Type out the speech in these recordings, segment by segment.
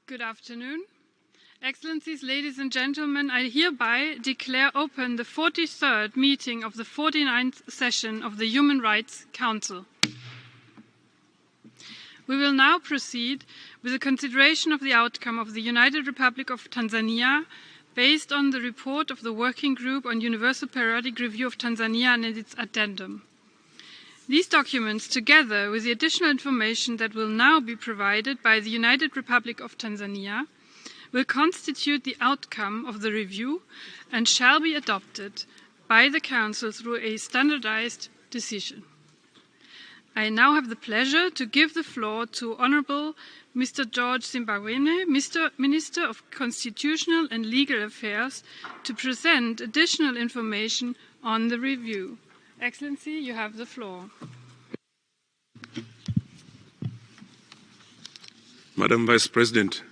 Good afternoon. Excellencies, ladies and gentlemen, I hereby declare open the 43rd meeting of the 49th session of the Human Rights Council. We will now proceed with the consideration of the outcome of the United Republic of Tanzania based on the report of the Working Group on Universal Periodic Review of Tanzania and its addendum. These documents, together with the additional information that will now be provided by the United Republic of Tanzania, will constitute the outcome of the review and shall be adopted by the Council through a standardized decision. I now have the pleasure to give the floor to Honourable Mr. George Simbawene, Minister of Constitutional and Legal Affairs, to present additional information on the review. Excellency, you have the floor. Madam Vice President,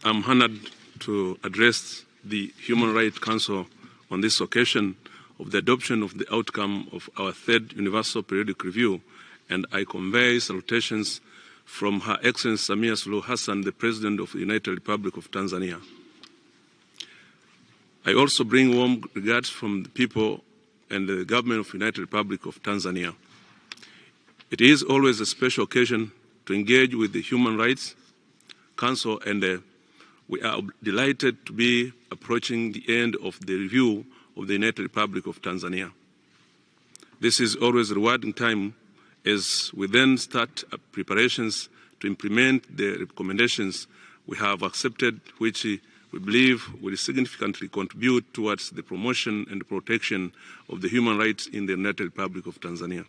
I'm honored to address the Human Rights Council on this occasion of the adoption of the outcome of our third Universal Periodic Review, and I convey salutations from Her Excellency Samia Suluhu Hassan, the President of the United Republic of Tanzania. I also bring warm regards from the people and the government of the United Republic of Tanzania. It is always a special occasion to engage with the Human Rights Council, and we are delighted to be approaching the end of the review of the United Republic of Tanzania. This is always a rewarding time as we then start preparations to implement the recommendations we have accepted, which we believe will significantly contribute towards the promotion and protection of the human rights in the United Republic of Tanzania.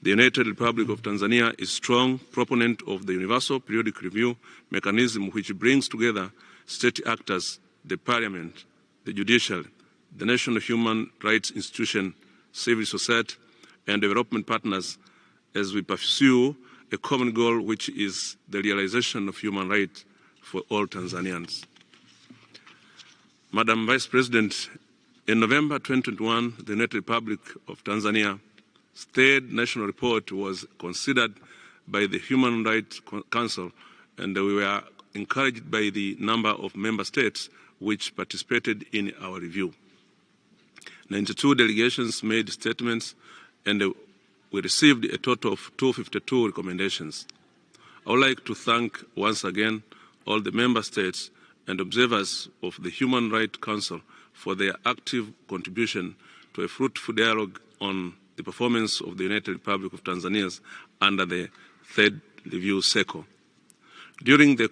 The United Republic of Tanzania is a strong proponent of the Universal Periodic Review mechanism, which brings together state actors, the Parliament, the judiciary, the National Human Rights Institution, civil society, and development partners as we pursue a common goal, which is the realization of human rights for all Tanzanians. Madam Vice President, in November 2021, the United Republic of Tanzania's third national report was considered by the Human Rights Council, and we were encouraged by the number of member states which participated in our review. 92 delegations made statements, and we received a total of 252 recommendations. I would like to thank once again all the member states and observers of the Human Rights Council for their active contribution to a fruitful dialogue on the performance of the United Republic of Tanzania under the third review cycle. During the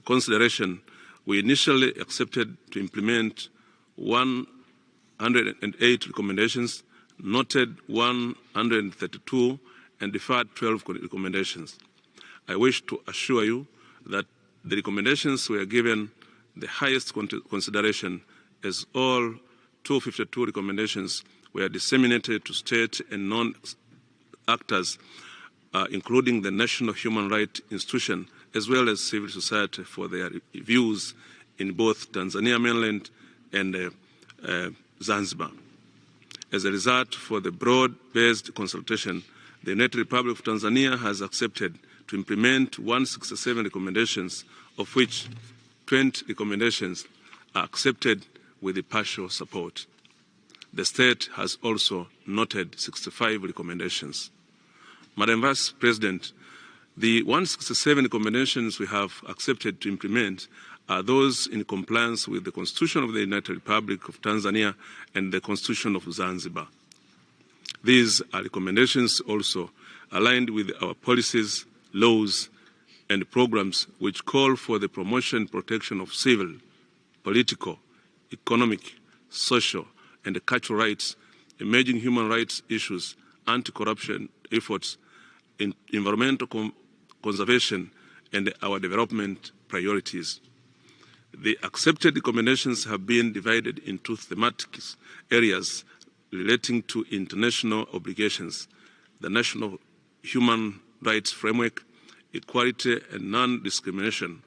consideration, we initially accepted to implement 108 recommendations, noted 132, and deferred 12 recommendations. I wish to assure you that the recommendations were given the highest consideration, as all 252 recommendations were disseminated to state and non-actors, including the National Human Rights Institution, as well as civil society, for their views in both Tanzania mainland and Zanzibar. As a result, for the broad-based consultation, the United Republic of Tanzania has accepted to implement 167 recommendations, of which 20 recommendations are accepted with the partial support. The state has also noted 65 recommendations. Madam Vice President, the 167 recommendations we have accepted to implement are those in compliance with the Constitution of the United Republic of Tanzania and the Constitution of Zanzibar. These are recommendations also aligned with our policies, laws, and programs which call for the promotion and protection of civil, political, economic, social, and cultural rights, emerging human rights issues, anti-corruption efforts, environmental conservation, and our development priorities. The accepted recommendations have been divided into thematic areas relating to international obligations, the national human rights framework, equality and non-discrimination,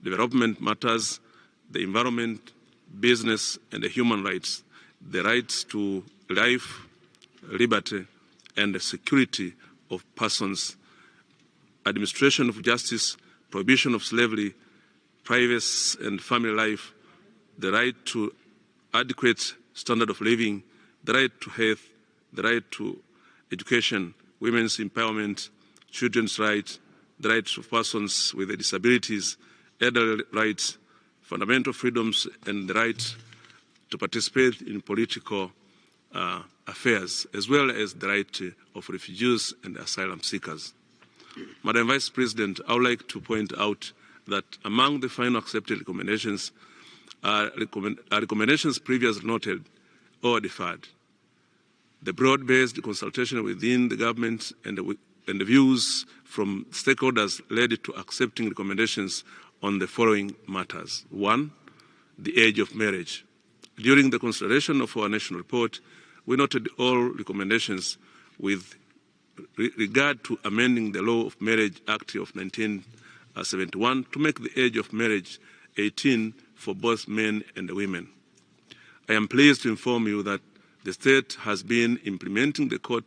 development matters, the environment, business and the human rights, the rights to life, liberty, and the security of persons, administration of justice, prohibition of slavery, privacy and family life, the right to adequate standard of living, the right to health, the right to education, women's empowerment, children's rights, the rights of persons with disabilities, elderly rights, fundamental freedoms, and the right to participate in political affairs, as well as the right of refugees and asylum seekers. Madam Vice President, I would like to point out that among the final accepted recommendations are recommendations previously noted or deferred. The broad-based consultation within the government and the views from stakeholders led to accepting recommendations on the following matters. 1, the age of marriage. During the consideration of our national report, we noted all recommendations with regard to amending the Law of Marriage Act of 1971 to make the age of marriage 18 for both men and women. I am pleased to inform you that the state has been implementing the Court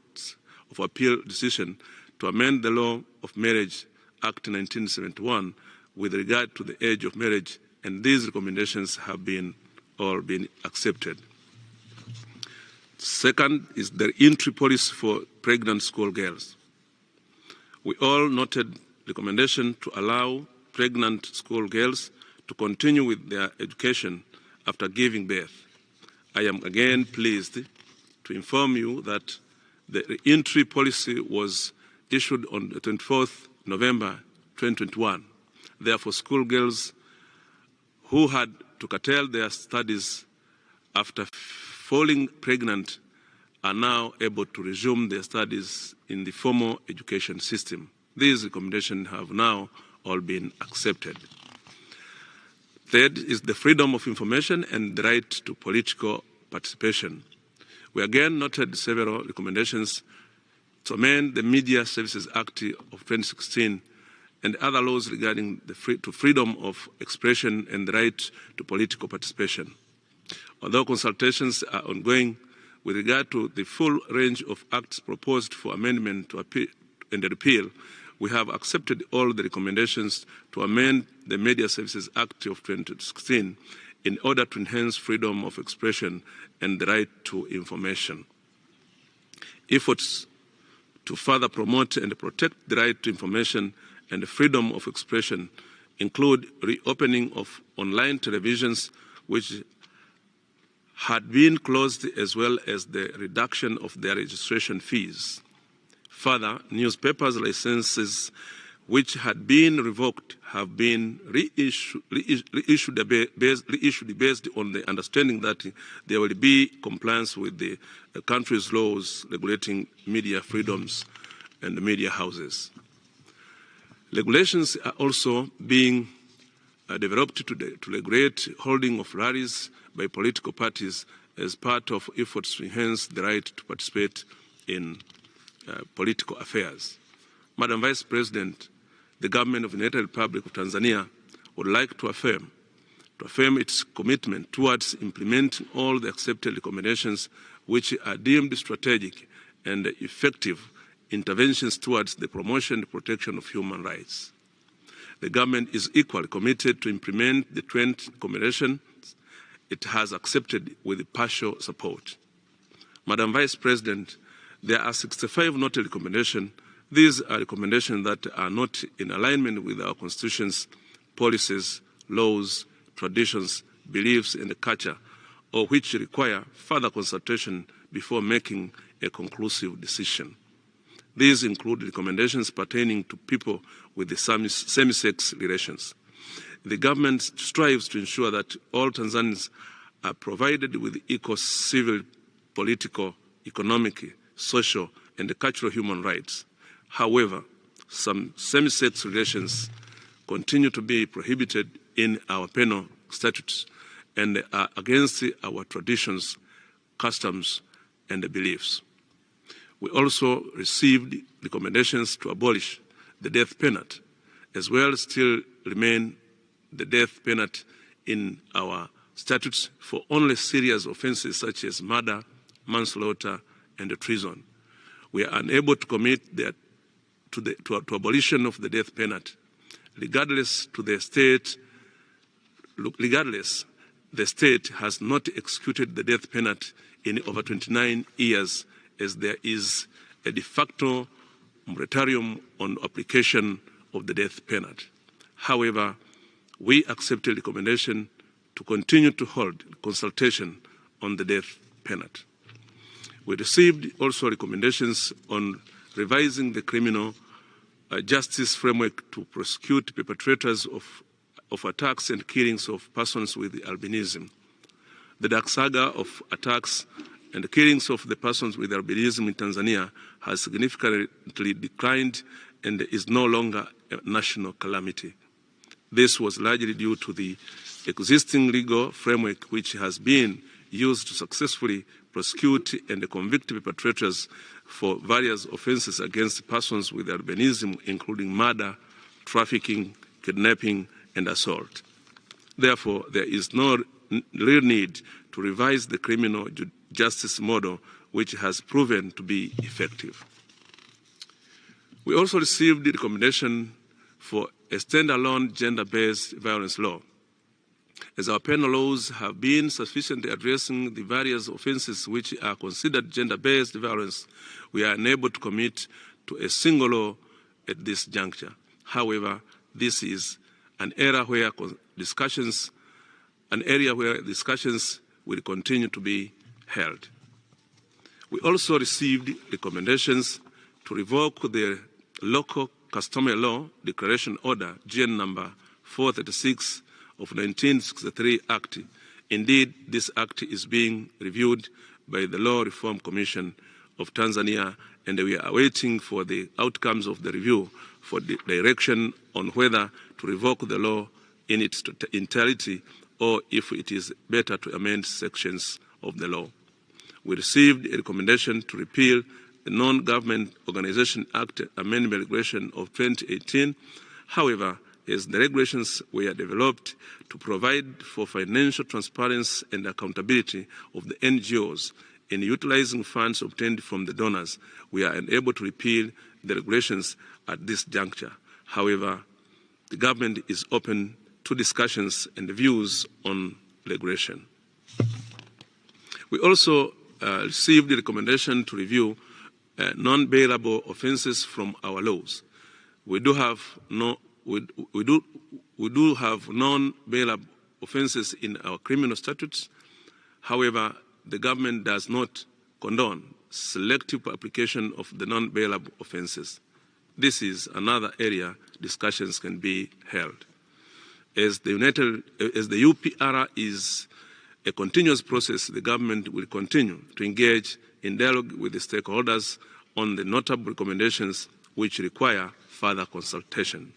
of Appeal decision to amend the Law of Marriage Act 1971 with regard to the age of marriage, and these recommendations have all been accepted. Second is the entry policy for pregnant schoolgirls. We all noted recommendation to allow pregnant schoolgirls to continue with their education after giving birth. I am again pleased to inform you that the entry policy was issued on the 24th November 2021. Therefore, schoolgirls who had to curtail their studies after falling pregnant are now able to resume their studies in the formal education system. These recommendations have now all been accepted. Third is the freedom of information and the right to political participation. We again noted several recommendations to amend the Media Services Act of 2016 and other laws regarding the freedom of expression and the right to political participation. Although consultations are ongoing with regard to the full range of acts proposed for amendment and repeal, we have accepted all the recommendations to amend the Media Services Act of 2016 in order to enhance freedom of expression and the right to information. Efforts to further promote and protect the right to information and the freedom of expression include reopening of online televisions which had been closed, as well as the reduction of their registration fees. Further, newspapers' licenses which had been revoked have been reissued based on the understanding that there will be compliance with the country's laws regulating media freedoms and the media houses. Regulations are also being developed to regulate holding of rallies by political parties as part of efforts to enhance the right to participate in political affairs. Madam Vice President, the government of the United Republic of Tanzania would like to affirm its commitment towards implementing all the accepted recommendations which are deemed strategic and effective interventions towards the promotion and protection of human rights. The government is equally committed to implement the 20 recommendations it has accepted with partial support. Madam Vice President, there are 65 noted recommendations. These are recommendations that are not in alignment with our Constitution's policies, laws, traditions, beliefs, and culture, or which require further consultation before making a conclusive decision. These include recommendations pertaining to people with the same-sex relations. The government strives to ensure that all Tanzanians are provided with equal civil, political, economic, social, and cultural human rights. However, some same-sex relations continue to be prohibited in our penal statutes and are against our traditions, customs, and beliefs. We also received recommendations to abolish the death penalty, as well as still remain the death penalty in our statutes for only serious offenses such as murder, manslaughter, and treason. We are unable to commit to abolition of the death penalty, regardless to the state Regardless, the state has not executed the death penalty in over 29 years, as there is a de facto moratorium on application of the death penalty. However, we accepted the recommendation to continue to hold consultation on the death penalty. We received also recommendations on revising the criminal justice framework to prosecute perpetrators of attacks and killings of persons with albinism. The dark saga of attacks and killings of the persons with albinism in Tanzania has significantly declined and is no longer a national calamity. This was largely due to the existing legal framework, which has been used to successfully prosecute and convict perpetrators for various offenses against persons with albinism, including murder, trafficking, kidnapping, and assault. Therefore, there is no real need to revise the criminal justice model, which has proven to be effective. We also received the recommendation for a standalone gender-based violence law. As our penal laws have been sufficiently addressing the various offenses which are considered gender-based violence, we are unable to commit to a single law at this juncture. However, this is an area where discussions will continue to be held. We also received recommendations to revoke the Local Customary Law Declaration Order, GN number 436 of 1963 Act. Indeed, this act is being reviewed by the Law Reform Commission of Tanzania, and we are waiting for the outcomes of the review for the direction on whether to revoke the law in its entirety or if it is better to amend sections of the law. We received a recommendation to repeal the Non-Government Organization Act Amendment Regulation of 2018. However, as the regulations were developed to provide for financial transparency and accountability of the NGOs in utilizing funds obtained from the donors, we are unable to repeal the regulations at this juncture. However, the government is open to discussions and views on regulation. We also received the recommendation to review non-bailable offences from our laws. We do have non-bailable offences in our criminal statutes. However, the government does not condone selective application of the non-bailable offences. This is another area discussions can be held. As the UPR is a continuous process, the government will continue to engage in dialogue with the stakeholders on the notable recommendations which require further consultation.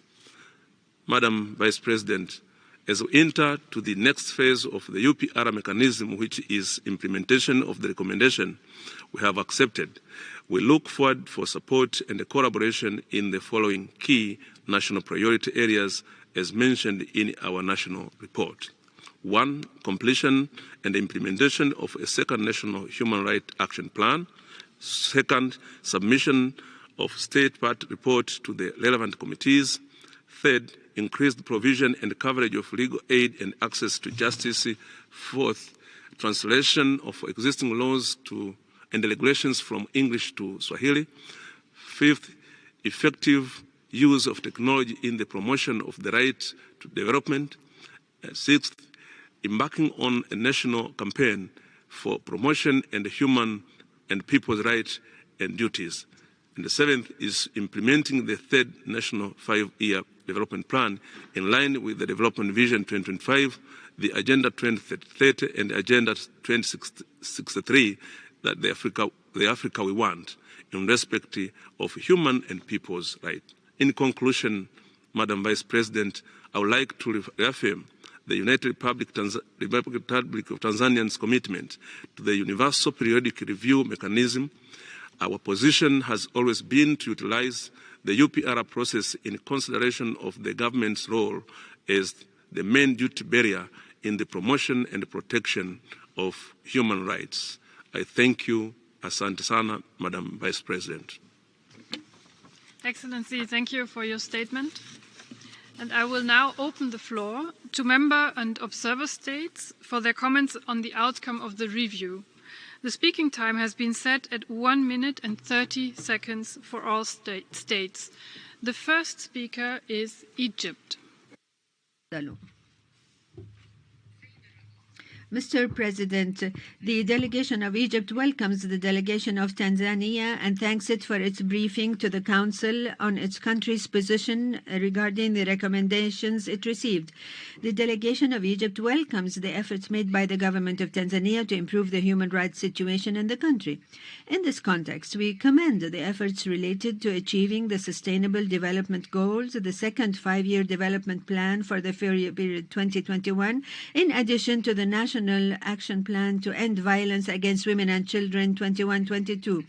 Madam Vice President, as we enter to the next phase of the UPR mechanism, which is implementation of the recommendation we have accepted, we look forward for support and collaboration in the following key national priority areas as mentioned in our national report. 1, completion and implementation of a second national human rights action plan. 2nd, submission of state part report to the relevant committees. 3rd, increased provision and coverage of legal aid and access to justice. 4th, translation of existing laws and regulations from English to Swahili. 5th, effective use of technology in the promotion of the right to development. 6th, embarking on a national campaign for promotion and human and people's rights and duties. And the 7th is implementing the 3rd National 5-Year Development Plan in line with the Development Vision 2025, the Agenda 2030 and the Agenda 2063, that the Africa we want in respect of human and people's rights. In conclusion, Madam Vice President, I would like to reaffirm the United Republic of Tanzania's commitment to the Universal Periodic Review mechanism. Our position has always been to utilize the UPR process in consideration of the government's role as the main duty bearer in the promotion and protection of human rights. I thank you. Asante sana, Madam Vice President. Excellency, thank you for your statement. And I will now open the floor to member and observer states for their comments on the outcome of the review. The speaking time has been set at 1 minute and 30 seconds for all states. The first speaker is Egypt. Mr. President, the delegation of Egypt welcomes the delegation of Tanzania and thanks it for its briefing to the Council on its country's position regarding the recommendations it received. The delegation of Egypt welcomes the efforts made by the government of Tanzania to improve the human rights situation in the country. In this context, we commend the efforts related to achieving the Sustainable Development Goals, the second five-year development plan for the period 2021, in addition to the National Action Plan to End Violence Against Women and Children 21-22.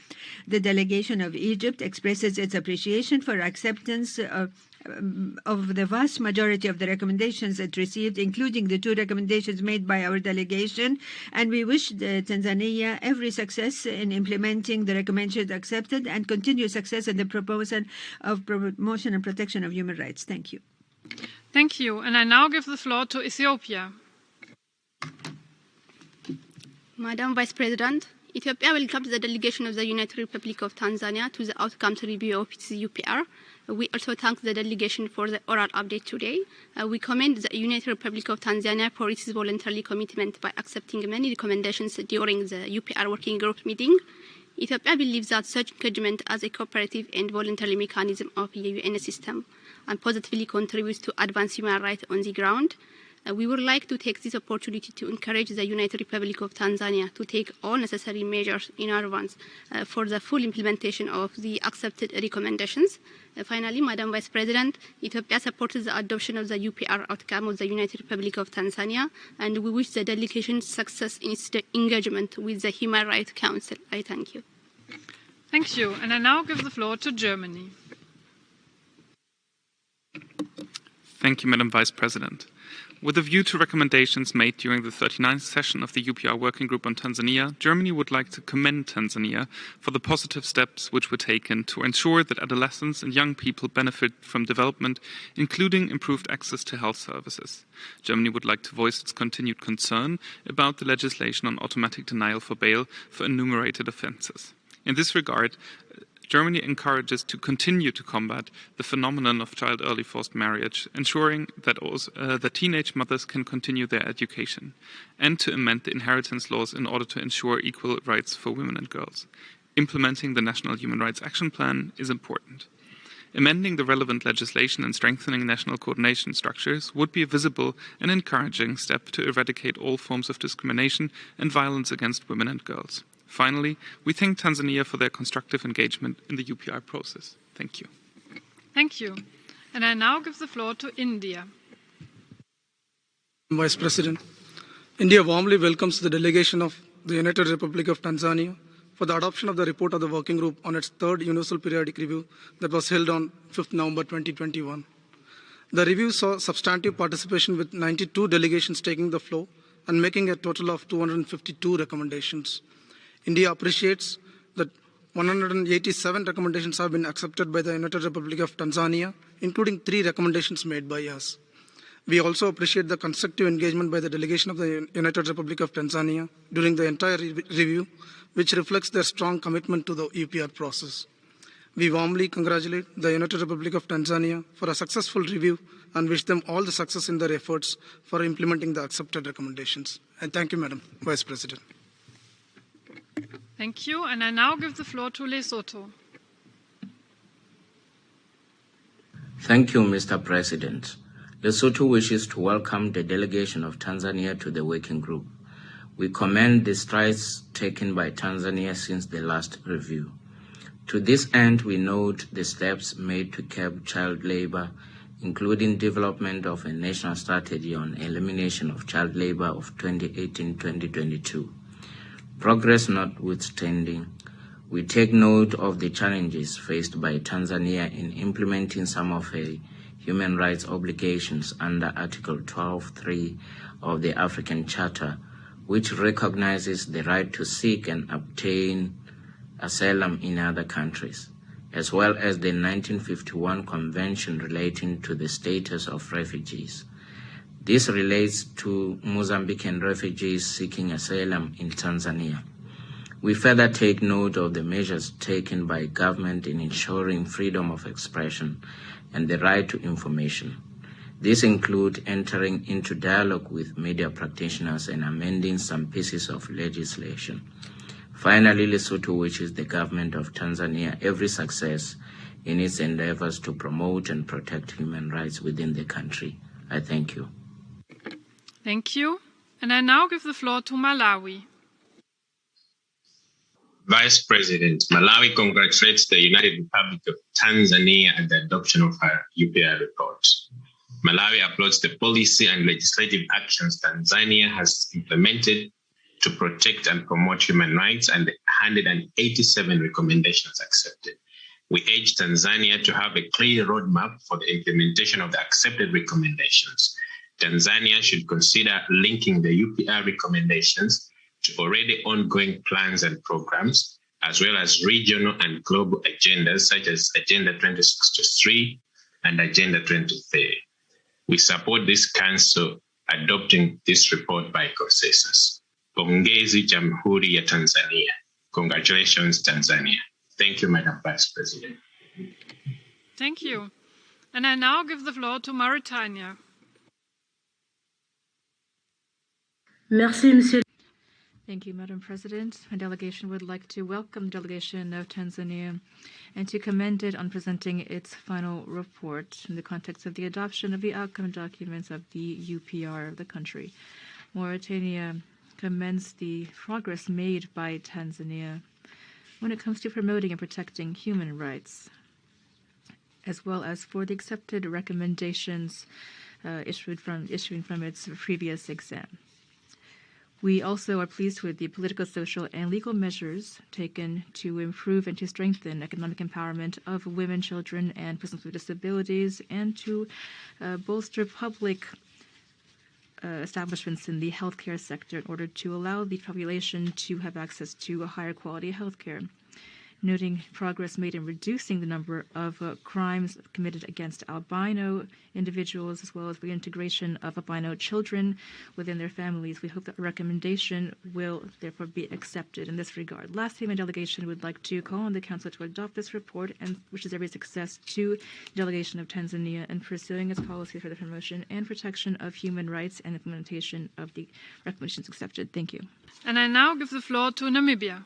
The delegation of Egypt expresses its appreciation for acceptance of the vast majority of the recommendations it received, including the 2 recommendations made by our delegation, and we wish Tanzania every success in implementing the recommendations accepted and continued success in the promotion and protection of human rights. Thank you. Thank you. And I now give the floor to Ethiopia. Madam Vice President, Ethiopia welcomes the delegation of the United Republic of Tanzania to the outcomes review of its UPR. We also thank the delegation for the oral update today. We commend the United Republic of Tanzania for its voluntary commitment by accepting many recommendations during the UPR working group meeting. Ethiopia believes that such engagement as a cooperative and voluntary mechanism of the UN system and positively contributes to advance human rights on the ground. We would like to take this opportunity to encourage the United Republic of Tanzania to take all necessary measures in advance for the full implementation of the accepted recommendations. Finally, Madam Vice President, Ethiopia supports the adoption of the UPR outcome of the United Republic of Tanzania, and we wish the delegation success in its engagement with the Human Rights Council. I thank you. Thank you. And I now give the floor to Germany. Thank you, Madam Vice President. With a view to recommendations made during the 39th session of the UPR Working Group on Tanzania, Germany would like to commend Tanzania for the positive steps which were taken to ensure that adolescents and young people benefit from development, including improved access to health services. Germany would like to voice its continued concern about the legislation on automatic denial for bail for enumerated offences. In this regard, Germany encourages to continue to combat the phenomenon of child early forced marriage, ensuring that teenage mothers can continue their education, and to amend the inheritance laws in order to ensure equal rights for women and girls. Implementing the National Human Rights Action Plan is important. Amending the relevant legislation and strengthening national coordination structures would be a visible and encouraging step to eradicate all forms of discrimination and violence against women and girls. Finally, we thank Tanzania for their constructive engagement in the UPR process. Thank you. Thank you. And I now give the floor to India. Vice President, India warmly welcomes the delegation of the United Republic of Tanzania for the adoption of the report of the Working Group on its 3rd Universal Periodic Review that was held on 5th November 2021. The review saw substantive participation with 92 delegations taking the floor and making a total of 252 recommendations. India appreciates that 187 recommendations have been accepted by the United Republic of Tanzania, including 3 recommendations made by us. We also appreciate the constructive engagement by the delegation of the United Republic of Tanzania during the entire review, which reflects their strong commitment to the UPR process. We warmly congratulate the United Republic of Tanzania for a successful review and wish them all the success in their efforts for implementing the accepted recommendations. And thank you, Madam Vice President. Thank you. And I now give the floor to Lesotho. Thank you, Mr. President. Lesotho wishes to welcome the delegation of Tanzania to the working group. We commend the strides taken by Tanzania since the last review. To this end, we note the steps made to curb child labor, including development of a national strategy on elimination of child labor of 2018-2022. Progress notwithstanding, we take note of the challenges faced by Tanzania in implementing some of her human rights obligations under Article 12.3 of the African Charter, which recognizes the right to seek and obtain asylum in other countries, as well as the 1951 Convention relating to the status of refugees. This relates to Mozambican refugees seeking asylum in Tanzania. We further take note of the measures taken by government in ensuring freedom of expression and the right to information. These include entering into dialogue with media practitioners and amending some pieces of legislation. Finally, Lesotho wishes the government of Tanzania every success in its endeavors to promote and protect human rights within the country. I thank you. Thank you. And I now give the floor to Malawi. Vice President, Malawi congratulates the United Republic of Tanzania at the adoption of her UPR report. Malawi applauds the policy and legislative actions Tanzania has implemented to protect and promote human rights and the 187 recommendations accepted. We urge Tanzania to have a clear roadmap for the implementation of the accepted recommendations. Tanzania should consider linking the UPR recommendations to already ongoing plans and programs, as well as regional and global agendas such as Agenda 2063 and Agenda 2030. We support this council adopting this report by consensus. Pongezi Jamhuri ya Tanzania. Congratulations, Tanzania. Thank you, Madam Vice President. Thank you. And I now give the floor to Mauritania. Merci, Monsieur. Thank you, Madam President. My delegation would like to welcome the delegation of Tanzania and to commend it on presenting its final report in the context of the adoption of the outcome documents of the UPR of the country. Mauritania commends the progress made by Tanzania when it comes to promoting and protecting human rights, as well as for the accepted recommendations issuing from its previous exam. We also are pleased with the political, social, and legal measures taken to improve and to strengthen economic empowerment of women, children, and persons with disabilities, and to bolster public establishments in the healthcare sector in order to allow the population to have access to a higher quality healthcare. Noting progress made in reducing the number of crimes committed against albino individuals, as well as the integration of albino children within their families. We hope that a recommendation will therefore be accepted in this regard. Lastly, my delegation would like to call on the Council to adopt this report and wishes every success to the delegation of Tanzania in pursuing its policy for the promotion and protection of human rights and implementation of the recommendations accepted. Thank you. And I now give the floor to Namibia.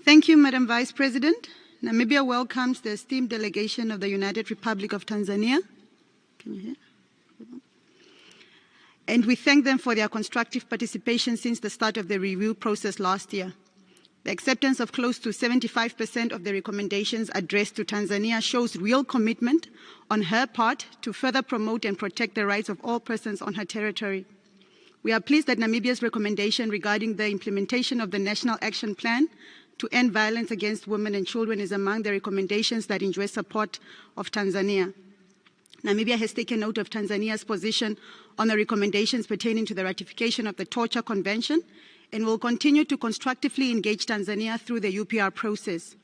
Thank you, Madam Vice President. Namibia welcomes the esteemed delegation of the United Republic of Tanzania. Can you hear? And we thank them for their constructive participation since the start of the review process last year. The acceptance of close to 75% of the recommendations addressed to Tanzania shows real commitment on her part to further promote and protect the rights of all persons on her territory. We are pleased that Namibia's recommendation regarding the implementation of the National Action Plan to end violence against women and children is among the recommendations that enjoy support of Tanzania. Namibia has taken note of Tanzania's position on the recommendations pertaining to the ratification of the Torture Convention and will continue to constructively engage Tanzania through the UPR process.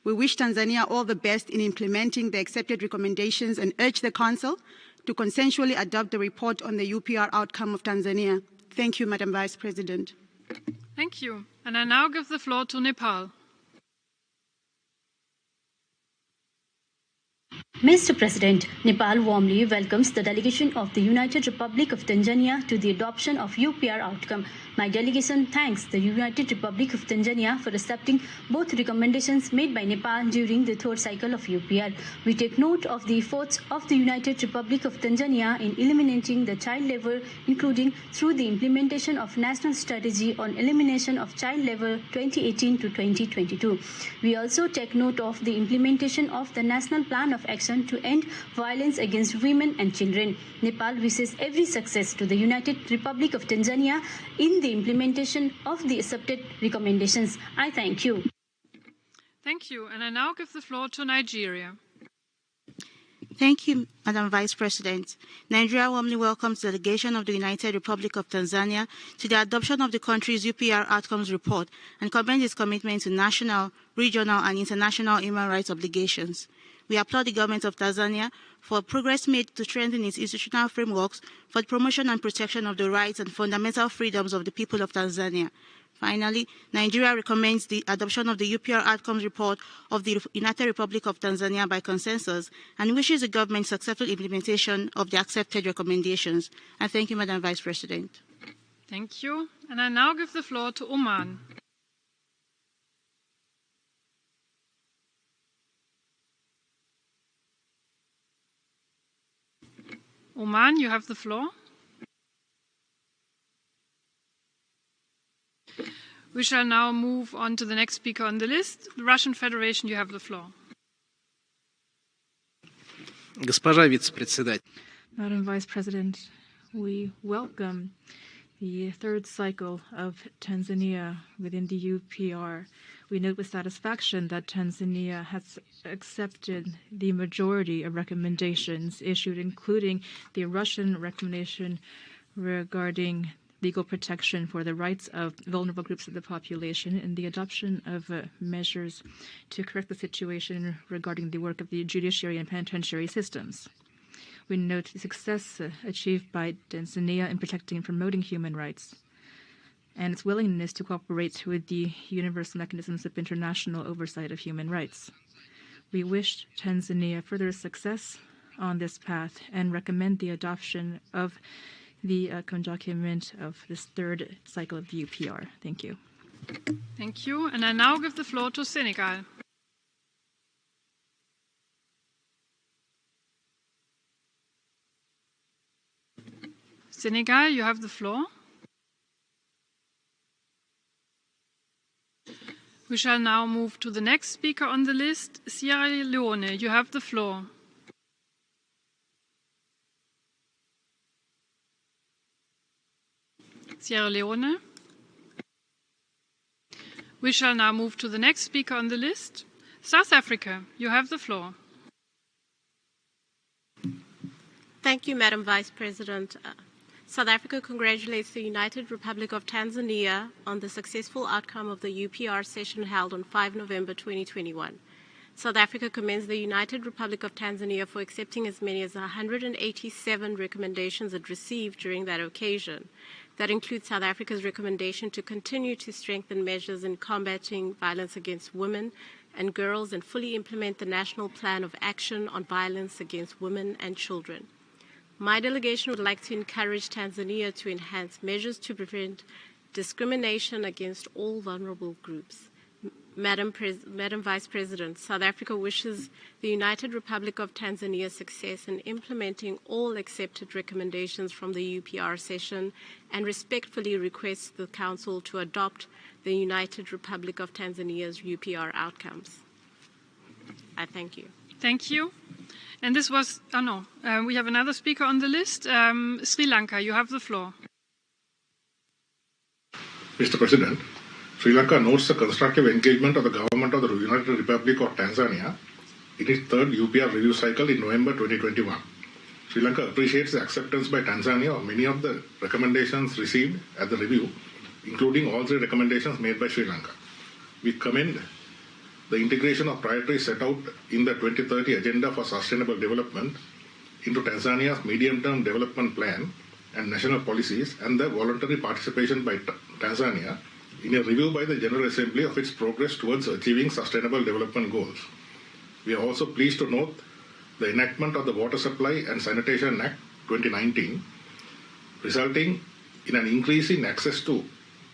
We wish Tanzania all the best in implementing the accepted recommendations and urge the Council to consensually adopt the report on the UPR outcome of Tanzania. Thank you, Madam Vice President. Thank you. And I now give the floor to Nepal. Mr. President, Nepal warmly welcomes the delegation of the United Republic of Tanzania to the adoption of UPR outcome. My delegation thanks the United Republic of Tanzania for accepting both recommendations made by Nepal during the third cycle of UPR. We take note of the efforts of the United Republic of Tanzania in eliminating the child labor, including through the implementation of National Strategy on Elimination of Child Labor 2018 to 2022. We also take note of the implementation of the National Plan of Action to end violence against women and children. Nepal wishes every success to the United Republic of Tanzania in the implementation of the accepted recommendations. I thank you. Thank you. And I now give the floor to Nigeria. Thank you, Madam Vice President. Nigeria warmly welcomes the delegation of the United Republic of Tanzania to the adoption of the country's UPR Outcomes Report and commends its commitment to national, regional, and international human rights obligations. We applaud the government of Tanzania for progress made to strengthen its institutional frameworks for the promotion and protection of the rights and fundamental freedoms of the people of Tanzania. Finally, Nigeria recommends the adoption of the UPR Outcomes Report of the United Republic of Tanzania by consensus and wishes the government successful implementation of the accepted recommendations. I thank you, Madam Vice President. Thank you. And I now give the floor to Oman. Oman, you have the floor. We shall now move on to the next speaker on the list. The Russian Federation, you have the floor. Госпожа вице-председатель. Madam Vice President, we welcome the third cycle of Tanzania within the UPR. We note with satisfaction that Tanzania has accepted the majority of recommendations issued, including the Russian recommendation regarding legal protection for the rights of vulnerable groups of the population and the adoption of measures to correct the situation regarding the work of the judiciary and penitentiary systems. We note the success achieved by Tanzania in protecting and promoting human rights and its willingness to cooperate with the universal mechanisms of international oversight of human rights. We wish Tanzania further success on this path and recommend the adoption of the document of this third cycle of the UPR. Thank you. Thank you. And I now give the floor to Senegal. Senegal, you have the floor. We shall now move to the next speaker on the list, Sierra Leone. You have the floor. Sierra Leone. We shall now move to the next speaker on the list. South Africa, you have the floor. Thank you, Madam Vice President. South Africa congratulates the United Republic of Tanzania on the successful outcome of the UPR session held on 5 November 2021. South Africa commends the United Republic of Tanzania for accepting as many as 187 recommendations it received during that occasion. That includes South Africa's recommendation to continue to strengthen measures in combating violence against women and girls and fully implement the National Plan of Action on Violence Against Women and Children. My delegation would like to encourage Tanzania to enhance measures to prevent discrimination against all vulnerable groups. Madam Vice President, South Africa wishes the United Republic of Tanzania success in implementing all accepted recommendations from the UPR session and respectfully requests the Council to adopt the United Republic of Tanzania's UPR outcomes. I thank you. Thank you. And this was, we have another speaker on the list. Sri Lanka, you have the floor. Mr. President, Sri Lanka notes the constructive engagement of the government of the United Republic of Tanzania in its third UPR review cycle in November 2021. Sri Lanka appreciates the acceptance by Tanzania of many of the recommendations received at the review, including all 3 recommendations made by Sri Lanka. We commend the integration of priorities set out in the 2030 Agenda for Sustainable Development into Tanzania's medium-term development plan and national policies, and the voluntary participation by Tanzania in a review by the General Assembly of its progress towards achieving sustainable development goals. We are also pleased to note the enactment of the Water Supply and Sanitation Act 2019, resulting in an increase in access to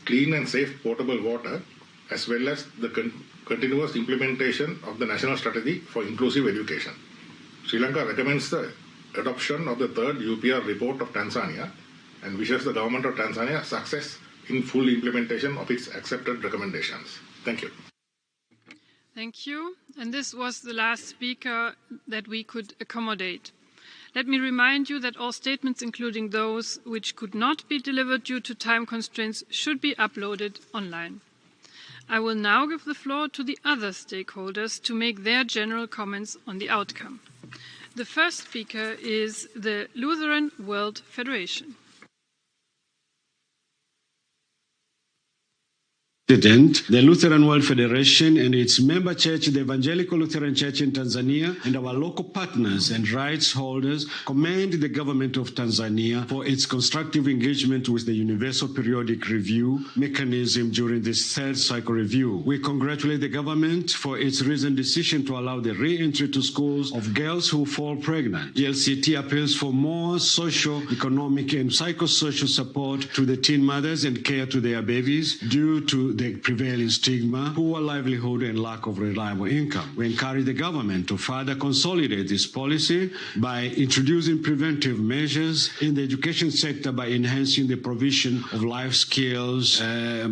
clean and safe potable water, as well as the continuous implementation of the National Strategy for Inclusive Education. Sri Lanka recommends the adoption of the third UPR report of Tanzania and wishes the government of Tanzania success in full implementation of its accepted recommendations. Thank you. Thank you. And this was the last speaker that we could accommodate. Let me remind you that all statements, including those which could not be delivered due to time constraints, should be uploaded online. I will now give the floor to the other stakeholders to make their general comments on the outcome. The first speaker is the Lutheran World Federation. The Lutheran World Federation and its member church, the Evangelical Lutheran Church in Tanzania, and our local partners and rights holders commend the government of Tanzania for its constructive engagement with the Universal Periodic Review mechanism during this third cycle review. We congratulate the government for its recent decision to allow the re-entry to schools of girls who fall pregnant. GLCT appeals for more social, economic, and psychosocial support to the teen mothers and care to their babies due to the prevailing stigma, poor livelihood, and lack of reliable income. We encourage the government to further consolidate this policy by introducing preventive measures in the education sector by enhancing the provision of life skills,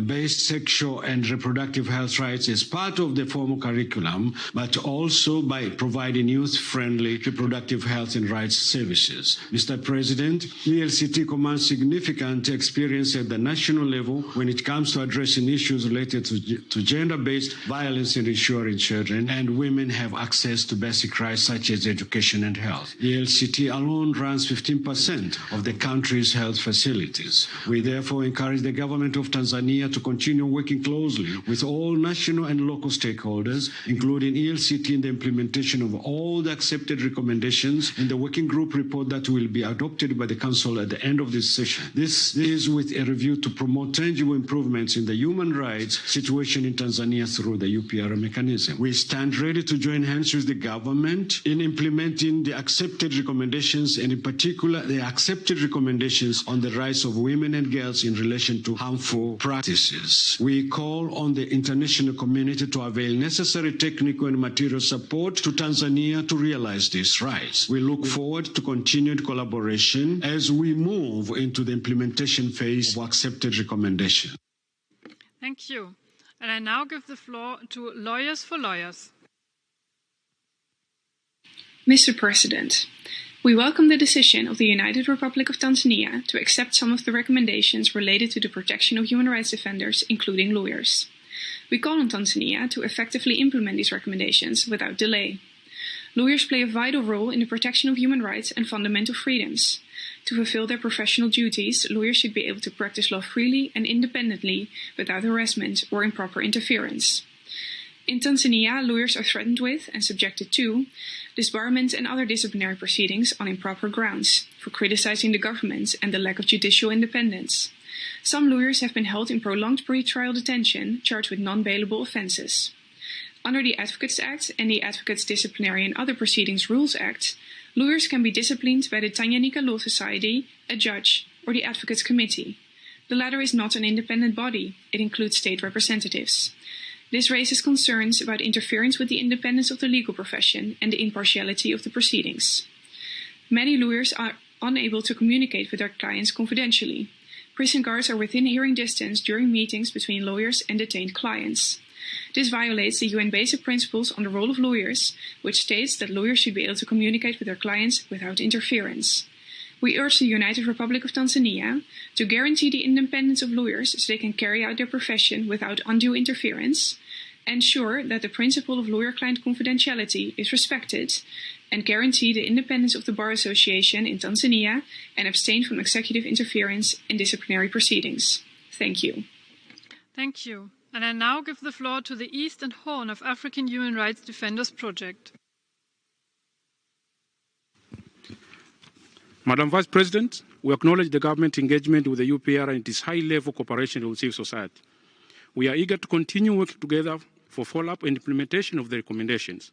based sexual and reproductive health rights as part of the formal curriculum, but also by providing youth-friendly reproductive health and rights services. Mr. President, ELCT commands significant experience at the national level when it comes to addressing issues related to gender-based violence and ensuring children and women have access to basic rights such as education and health. The ELCT alone runs 15% of the country's health facilities. We therefore encourage the government of Tanzania to continue working closely with all national and local stakeholders, including ELCT, in the implementation of all the accepted recommendations in the working group report that will be adopted by the Council at the end of this session. This is with a review to promote tangible improvements in the human rights situation in Tanzania through the UPR mechanism. We stand ready to join hands with the government in implementing the accepted recommendations, and in particular the accepted recommendations on the rights of women and girls in relation to harmful practices. We call on the international community to avail necessary technical and material support to Tanzania to realize these rights. We look forward to continued collaboration as we move into the implementation phase of accepted recommendations. Thank you. And I now give the floor to Lawyers for Lawyers. Mr. President, we welcome the decision of the United Republic of Tanzania to accept some of the recommendations related to the protection of human rights defenders, including lawyers. We call on Tanzania to effectively implement these recommendations without delay. Lawyers play a vital role in the protection of human rights and fundamental freedoms. To fulfill their professional duties, lawyers should be able to practice law freely and independently without harassment or improper interference. In Tanzania, lawyers are threatened with and subjected to disbarment and other disciplinary proceedings on improper grounds for criticizing the government and the lack of judicial independence. Some lawyers have been held in prolonged pre-trial detention, charged with non-bailable offenses. Under the Advocates Act and the Advocates Disciplinary and Other Proceedings Rules Act, lawyers can be disciplined by the Tanganyika Law Society, a judge, or the Advocates Committee. The latter is not an independent body. It includes state representatives. This raises concerns about interference with the independence of the legal profession and the impartiality of the proceedings. Many lawyers are unable to communicate with their clients confidentially. Prison guards are within hearing distance during meetings between lawyers and detained clients. This violates the UN Basic Principles on the Role of Lawyers, which states that lawyers should be able to communicate with their clients without interference. We urge the United Republic of Tanzania to guarantee the independence of lawyers so they can carry out their profession without undue interference, ensure that the principle of lawyer-client confidentiality is respected, and guarantee the independence of the Bar Association in Tanzania and abstain from executive interference in disciplinary proceedings. Thank you. Thank you. And I now give the floor to the East and Horn of African Human Rights Defenders Project. Madam Vice President, we acknowledge the government engagement with the UPR and its high-level cooperation with civil society. We are eager to continue working together for follow-up and implementation of the recommendations.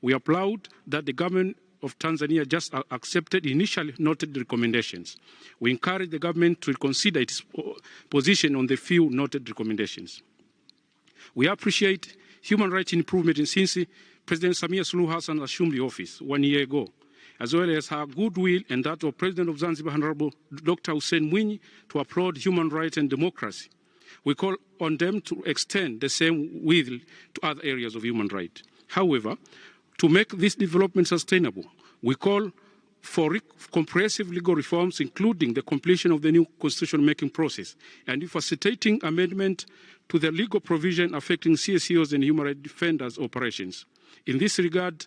We applaud that the government of Tanzania just accepted initially noted recommendations. We encourage the government to reconsider its position on the few noted recommendations. We appreciate human rights improvement since President Samia Suluhu Hassan assumed the office 1 year ago, as well as her goodwill and that of President of Zanzibar, Honorable Dr. Hussein Mwinyi, to uphold human rights and democracy. We call on them to extend the same will to other areas of human rights. However, to make this development sustainable, we call for comprehensive legal reforms, including the completion of the new constitution-making process and facilitating amendment to the legal provision affecting CSEOs and human rights defenders' operations. In this regard,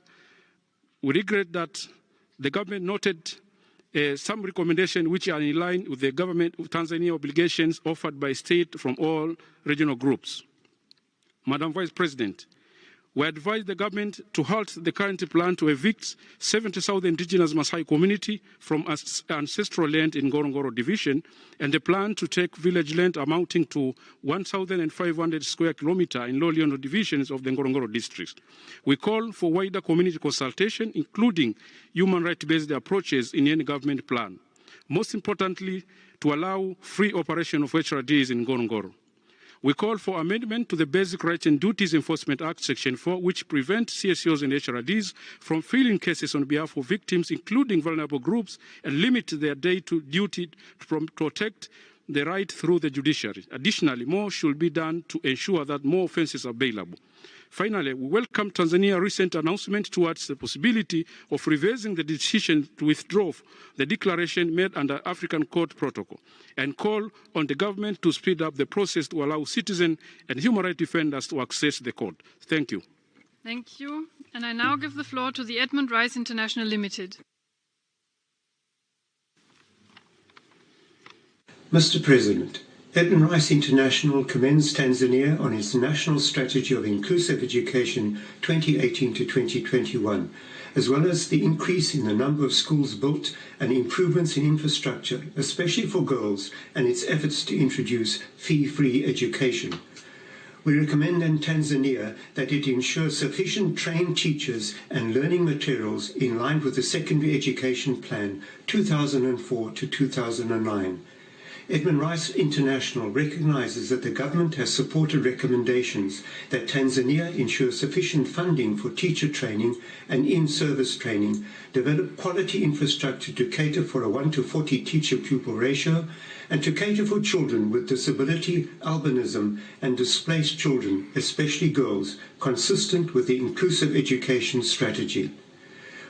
we regret that The government noted some recommendations which are in line with the government of Tanzania obligations offered by state from all regional groups. Madam Vice President, we advise the government to halt the current plan to evict 70,000 indigenous Maasai community from ancestral land in Ngorongoro division and the plan to take village land amounting to 1,500 square kilometers in Loliondo divisions of the Ngorongoro district. We call for wider community consultation, including human rights-based approaches in any government plan. Most importantly, to allow free operation of HRDs in Ngorongoro. We call for amendment to the Basic Rights and Duties Enforcement Act, Section 4, which prevents CSOs and HRDs from filing cases on behalf of victims, including vulnerable groups, and limit their duty to protect the right through the judiciary. Additionally, more should be done to ensure that more offences are bailable. Finally, we welcome Tanzania's recent announcement towards the possibility of reversing the decision to withdraw the declaration made under African Court Protocol and call on the government to speed up the process to allow citizens and human rights defenders to access the court. Thank you. Thank you. And I now give the floor to the Edmund Rice International Limited. Mr. President, Edmund Rice International commends Tanzania on its National Strategy of Inclusive Education 2018 to 2021, as well as the increase in the number of schools built and improvements in infrastructure, especially for girls, and its efforts to introduce fee-free education. We recommend in Tanzania that it ensure sufficient trained teachers and learning materials in line with the Secondary Education Plan 2004 to 2009. Edmund Rice International recognizes that the government has supported recommendations that Tanzania ensure sufficient funding for teacher training and in-service training, develop quality infrastructure to cater for a 1:40 teacher-pupil ratio, and to cater for children with disability, albinism, and displaced children, especially girls, consistent with the inclusive education strategy.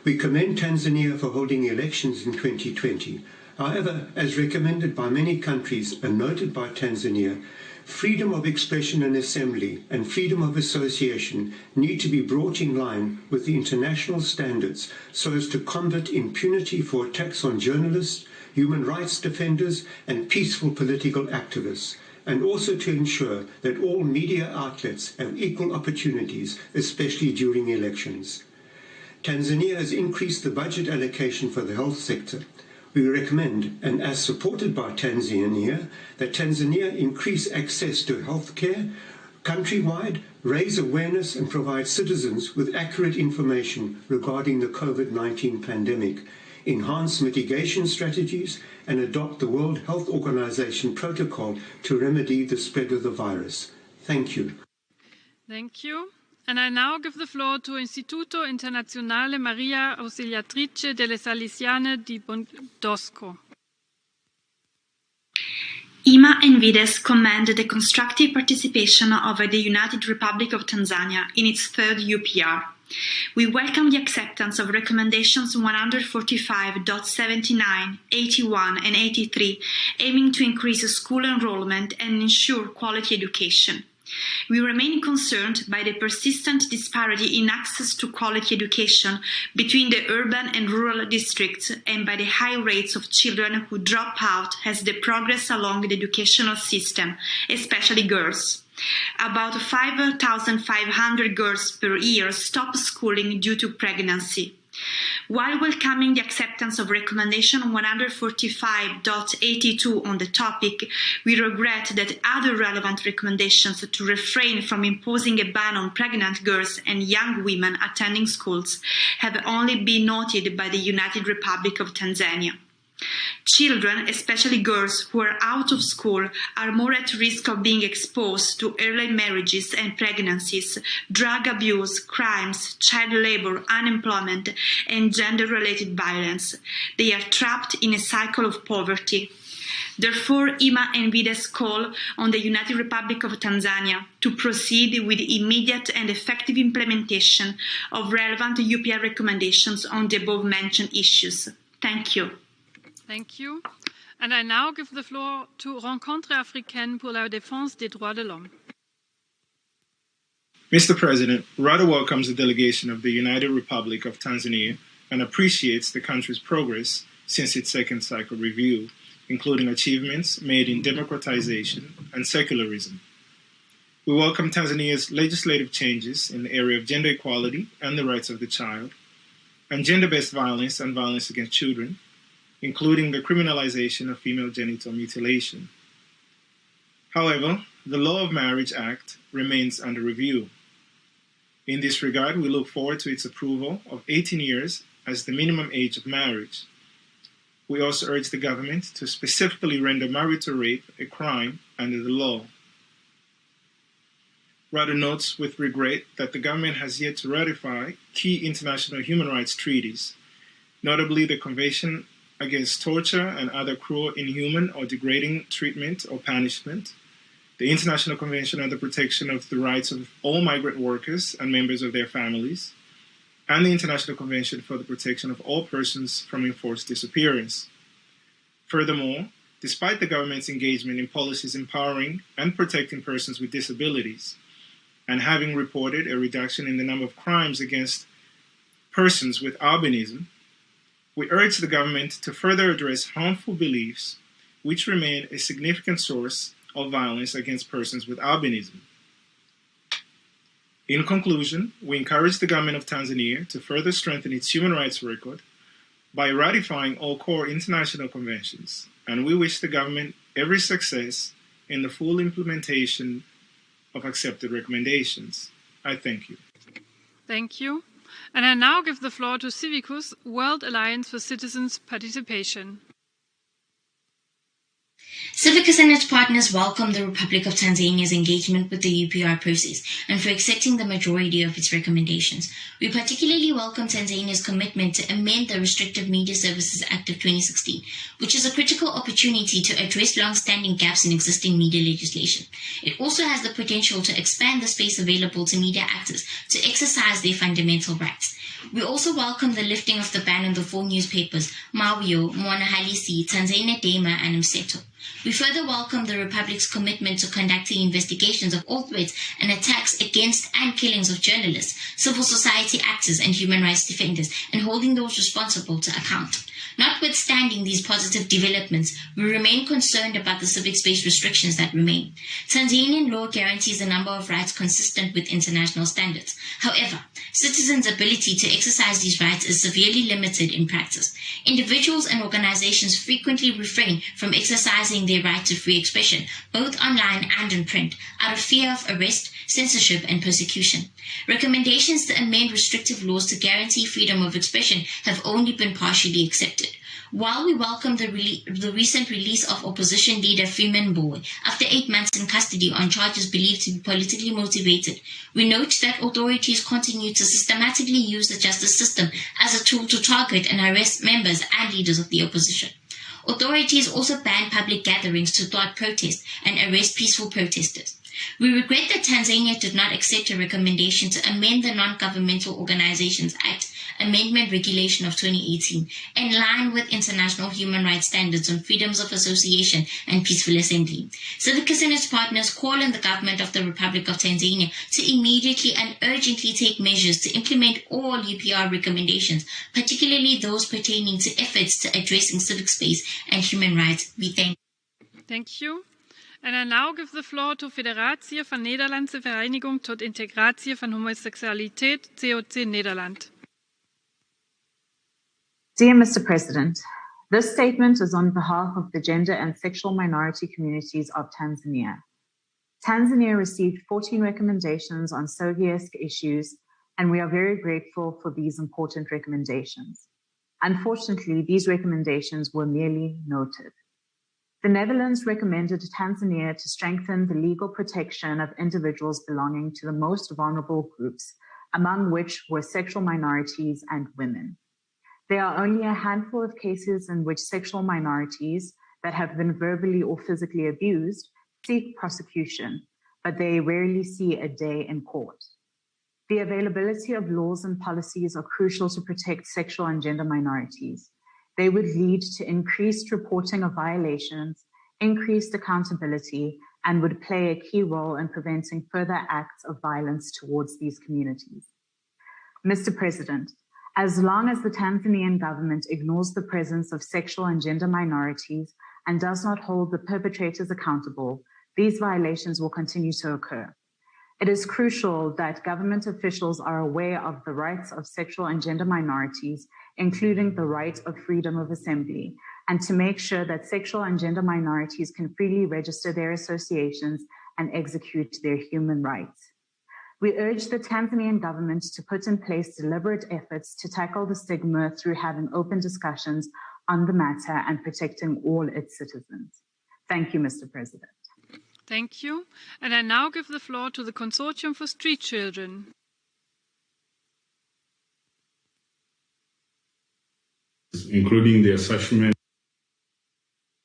We commend Tanzania for holding elections in 2020. However, as recommended by many countries and noted by Tanzania, freedom of expression and assembly and freedom of association need to be brought in line with the international standards so as to combat impunity for attacks on journalists, human rights defenders, and peaceful political activists, and also to ensure that all media outlets have equal opportunities, especially during elections. Tanzania has increased the budget allocation for the health sector. We recommend, and as supported by Tanzania, that Tanzania increase access to health care countrywide, raise awareness and provide citizens with accurate information regarding the COVID-19 pandemic, enhance mitigation strategies, and adopt the World Health Organization protocol to remedy the spread of the virus. Thank you. Thank you. And I now give the floor to Istituto Internazionale Maria Ausiliatrice delle Salesiane di Bondosco. IMA and Vides commend the constructive participation of the United Republic of Tanzania in its third UPR. We welcome the acceptance of recommendations 145.79, 81 and 83, aiming to increase school enrollment and ensure quality education. We remain concerned by the persistent disparity in access to quality education between the urban and rural districts and by the high rates of children who drop out as they progress along the educational system, especially girls. About 5,500 girls per year stop schooling due to pregnancy. While welcoming the acceptance of recommendation 145.82 on the topic, we regret that other relevant recommendations to refrain from imposing a ban on pregnant girls and young women attending schools have only been noted by the United Republic of Tanzania. Children, especially girls who are out of school, are more at risk of being exposed to early marriages and pregnancies, drug abuse, crimes, child labor, unemployment, and gender-related violence. They are trapped in a cycle of poverty. Therefore, IMA and Vides call on the United Republic of Tanzania to proceed with immediate and effective implementation of relevant UPR recommendations on the above-mentioned issues. Thank you. Thank you. And I now give the floor to Rencontre Africaine pour la défense des droits de l'homme. Mr. President, RADA welcomes the delegation of the United Republic of Tanzania and appreciates the country's progress since its second cycle review, including achievements made in democratization and secularism. We welcome Tanzania's legislative changes in the area of gender equality and the rights of the child, and gender-based violence and violence against children, including the criminalization of female genital mutilation. However, the Law of Marriage Act remains under review. In this regard, we look forward to its approval of 18 years as the minimum age of marriage. We also urge the government to specifically render marital rape a crime under the law. RADA notes with regret that the government has yet to ratify key international human rights treaties, notably the Convention Against Torture and Other Cruel, Inhuman, or Degrading Treatment or Punishment, the International Convention on the Protection of the Rights of All Migrant Workers and Members of Their Families, and the International Convention for the Protection of All Persons from Enforced Disappearance. Furthermore, despite the government's engagement in policies empowering and protecting persons with disabilities, and having reported a reduction in the number of crimes against persons with albinism, we urge the government to further address harmful beliefs which remain a significant source of violence against persons with albinism. In conclusion, we encourage the government of Tanzania to further strengthen its human rights record by ratifying all core international conventions, and we wish the government every success in the full implementation of accepted recommendations. I thank you. Thank you. And I now give the floor to Civicus, World Alliance for Citizens Participation. Civicus and its partners welcome the Republic of Tanzania's engagement with the UPR process and for accepting the majority of its recommendations. We particularly welcome Tanzania's commitment to amend the Restrictive Media Services Act of 2016, which is a critical opportunity to address long-standing gaps in existing media legislation. It also has the potential to expand the space available to media actors to exercise their fundamental rights. We also welcome the lifting of the ban on the 4 newspapers, Mawio, Mwana Halisi, Tanzania Daima, and Mseto. We further welcome the Republic's commitment to conducting investigations of all threats and attacks against and killings of journalists, civil society actors, and human rights defenders, and holding those responsible to account. Notwithstanding these positive developments, we remain concerned about the civic space restrictions that remain. Tanzanian law guarantees a number of rights consistent with international standards. However, citizens' ability to exercise these rights is severely limited in practice. Individuals and organizations frequently refrain from exercising their right to free expression, both online and in print, out of fear of arrest, censorship, and persecution. Recommendations to amend restrictive laws to guarantee freedom of expression have only been partially accepted. While we welcome the recent release of opposition leader Freeman Mbowe after 8 months in custody on charges believed to be politically motivated, we note that authorities continue to systematically use the justice system as a tool to target and arrest members and leaders of the opposition. Authorities also ban public gatherings to thwart protest and arrest peaceful protesters. We regret that Tanzania did not accept a recommendation to amend the Non-Governmental Organizations Act Amendment Regulation of 2018 in line with international human rights standards on freedoms of association and peaceful assembly. Civicus and its partners call on the government of the Republic of Tanzania to immediately and urgently take measures to implement all UPR recommendations, particularly those pertaining to efforts to addressing civic space and human rights. We thank you. Thank you. And I now give the floor to Federatie van Nederlandse Vereniging tot Integratie van Homoseksualiteit, COC Nederland. Dear Mr. President, this statement is on behalf of the gender and sexual minority communities of Tanzania. Tanzania received 14 recommendations on Soviet issues, and we are very grateful for these important recommendations. Unfortunately, these recommendations were merely noted. The Netherlands recommended Tanzania to strengthen the legal protection of individuals belonging to the most vulnerable groups, among which were sexual minorities and women. There are only a handful of cases in which sexual minorities that have been verbally or physically abused seek prosecution, but they rarely see a day in court. The availability of laws and policies are crucial to protect sexual and gender minorities. They would lead to increased reporting of violations, increased accountability, and would play a key role in preventing further acts of violence towards these communities. Mr. President, As long as the Tanzanian government ignores the presence of sexual and gender minorities and does not hold the perpetrators accountable, these violations will continue to occur. It is crucial that government officials are aware of the rights of sexual and gender minorities, including the right of freedom of assembly, and to make sure that sexual and gender minorities can freely register their associations and execute their human rights. We urge the Tanzanian government to put in place deliberate efforts to tackle the stigma through having open discussions on the matter and protecting all its citizens. Thank you, Mr. President. Thank you. And I now give the floor to the Consortium for Street Children. Including the assessment.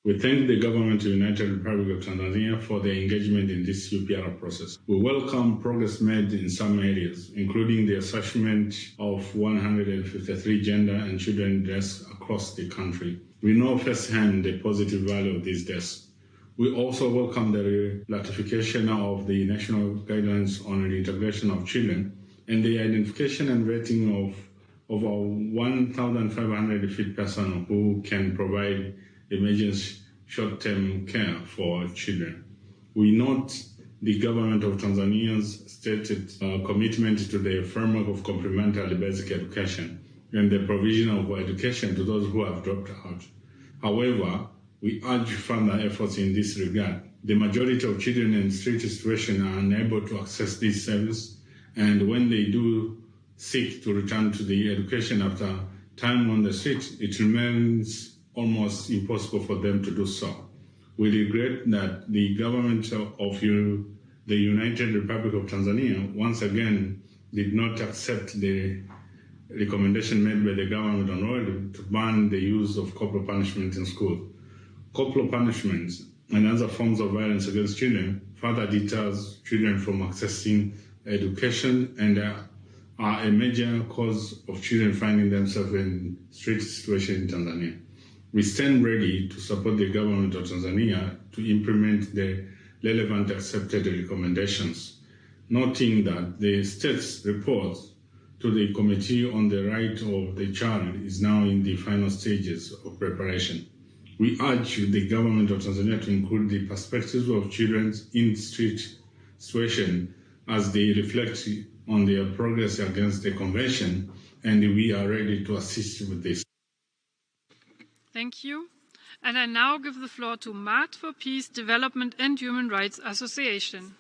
We thank the government of the United Republic of Tanzania for their engagement in this UPR process. We welcome progress made in some areas, including the assessment of 153 gender and children deaths across the country. We know firsthand the positive value of these deaths. We also welcome the ratification of the national guidelines on the integration of children and the identification and rating of over 1,500 fit persons who can provide emergency short-term care for children. We note the government of Tanzania's stated commitment to the framework of complementary basic education and the provision of education to those who have dropped out. However, we urge further efforts in this regard. The majority of children in street situations are unable to access this service, and when they do seek to return to the education after time on the street, it remains almost impossible for them to do so. We regret that the government of the United Republic of Tanzania once again did not accept the recommendation made by the government on oil to ban the use of corporal punishment in school. Corporal punishments and other forms of violence against children further deters children from accessing education and are a major cause of children finding themselves in street situations in Tanzania. We stand ready to support the government of Tanzania to implement the relevant accepted recommendations, noting that the state's report to the Committee on the Right of the Child is now in the final stages of preparation. We urge the government of Tanzania to include the perspectives of children in street situation as they reflect on their progress against the convention, and we are ready to assist with this. Thank you. And I now give the floor to Mart for Peace, Development and Human Rights Association.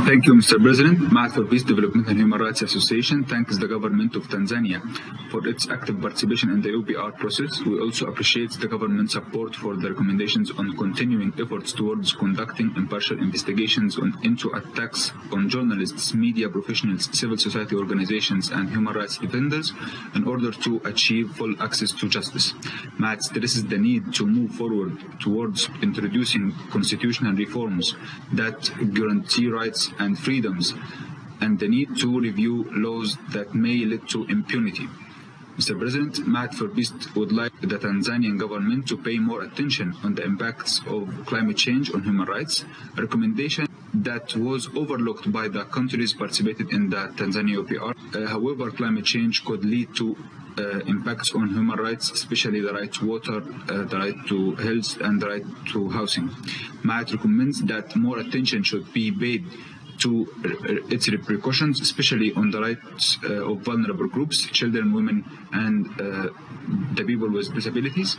Thank you, Mr. President. Mart for Peace, Development and Human Rights Association thanks the government of Tanzania for its active participation in the UPR process. We also appreciate the government's support for the recommendations on continuing efforts towards conducting impartial investigations into attacks on journalists, media professionals, civil society organizations, and human rights defenders in order to achieve full access to justice. Mart stresses the need to move forward towards introducing constitutional reforms that guarantee rights and freedoms, and the need to review laws that may lead to impunity. Mr. President, Mart for Peace would like the Tanzanian government to pay more attention on the impacts of climate change on human rights, a recommendation that was overlooked by the countries participated in the Tanzania UPR. However, climate change could lead to impacts on human rights, especially the right to water, the right to health, and the right to housing. Mart recommends that more attention should be paid to its repercussions, especially on the rights of vulnerable groups, children, women, and the people with disabilities.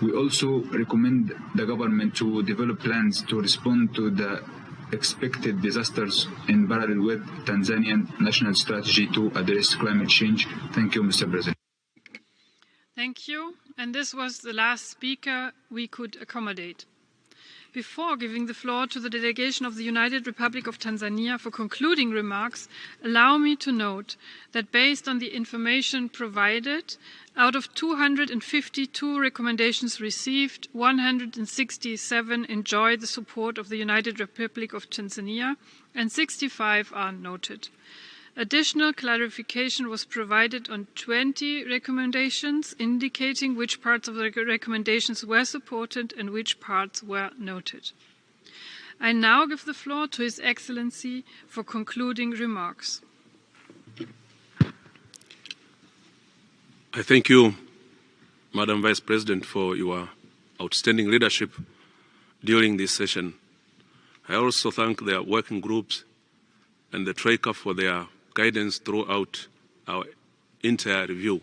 We also recommend the government to develop plans to respond to the expected disasters in parallel with Tanzanian national strategy to address climate change. Thank you, Mr. President. Thank you. And this was the last speaker we could accommodate. Before giving the floor to the delegation of the United Republic of Tanzania for concluding remarks, allow me to note that based on the information provided, out of 252 recommendations received, 167 enjoy the support of the United Republic of Tanzania and 65 are noted. Additional clarification was provided on 20 recommendations, indicating which parts of the recommendations were supported and which parts were noted. I now give the floor to His Excellency for concluding remarks. I thank you, Madam Vice President, for your outstanding leadership during this session. I also thank the working groups and the Troika for their guidance throughout our entire review.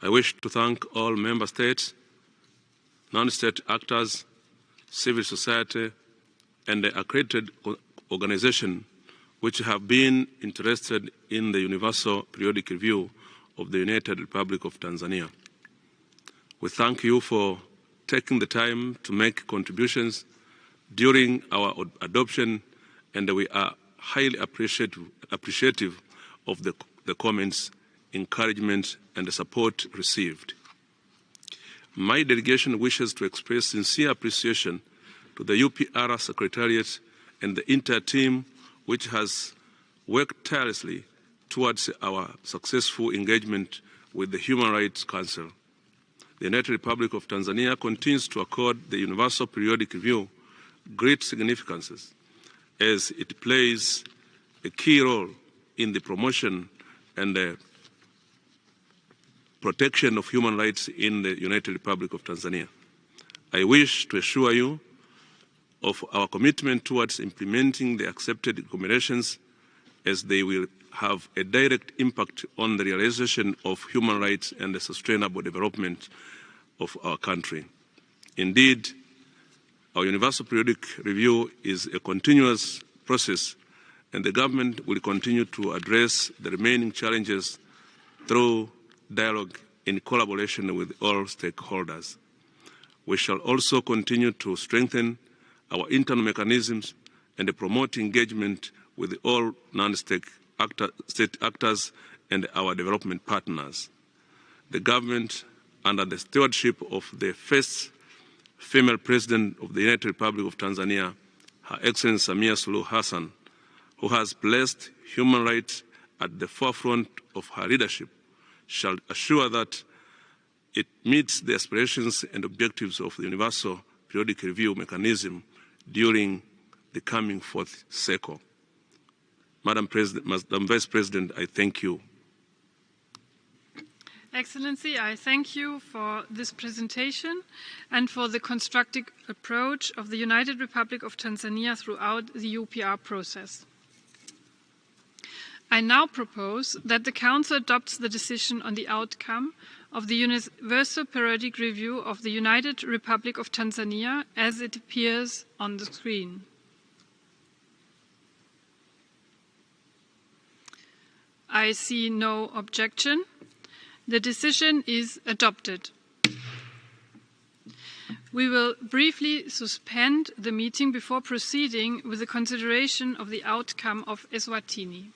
I wish to thank all member states, non-state actors, civil society, and the accredited organizations which have been interested in the Universal Periodic Review of the United Republic of Tanzania. We thank you for taking the time to make contributions during our adoption, and we are highly appreciative of the comments, encouragement, and the support received. My delegation wishes to express sincere appreciation to the UPR Secretariat and the entire team which has worked tirelessly towards our successful engagement with the Human Rights Council. The United Republic of Tanzania continues to accord the Universal Periodic Review great significance as it plays a key role in the promotion and the protection of human rights in the United Republic of Tanzania. I wish to assure you of our commitment towards implementing the accepted recommendations, as they will have a direct impact on the realization of human rights and the sustainable development of our country. Indeed, our Universal Periodic Review is a continuous process, and the government will continue to address the remaining challenges through dialogue in collaboration with all stakeholders. We shall also continue to strengthen our internal mechanisms and promote engagement with all non-state state actors and our development partners. The government, under the stewardship of the first female president of the United Republic of Tanzania, Her Excellency Samia Suluhu Hassan, who has placed human rights at the forefront of her leadership, shall assure that it meets the aspirations and objectives of the Universal Periodic Review mechanism during the coming fourth cycle. Madam Vice President, I thank you. Excellency, I thank you for this presentation and for the constructive approach of the United Republic of Tanzania throughout the UPR process. I now propose that the Council adopts the decision on the outcome of the Universal Periodic Review of the United Republic of Tanzania as it appears on the screen. I see no objection. The decision is adopted. We will briefly suspend the meeting before proceeding with the consideration of the outcome of Eswatini.